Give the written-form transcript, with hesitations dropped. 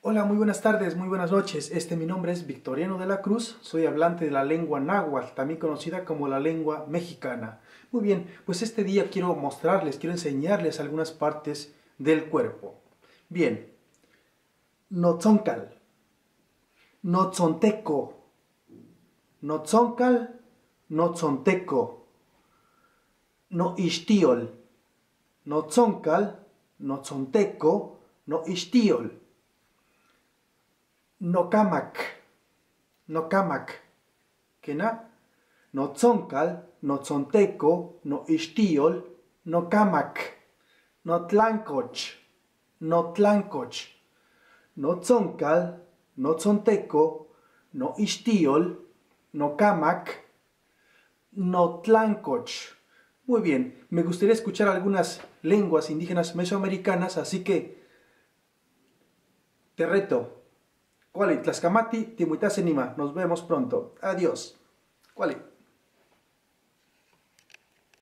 Hola, muy buenas tardes, muy buenas noches. Mi nombre es Victoriano de la Cruz, soy hablante de la lengua náhuatl, también conocida como la lengua mexicana. Muy bien, pues este día quiero enseñarles algunas partes del cuerpo. Bien, notzoncal, notzonteco, notzoncal, notzonteco, no istiol, notzoncal, notzonteco, no istiol. Nocamak, nocamak, ¿quena? Notzoncal, notzonteco, no istiol, nocamak, notlancoch, notlancoch, notzoncal, notzonteco, no istiol, nocamak, notlancoch. Muy bien, me gustaría escuchar algunas lenguas indígenas mesoamericanas, así que te reto. Kuali, Tlaxcamati, Timuitasenima. Nos vemos pronto. Adiós. Kuali.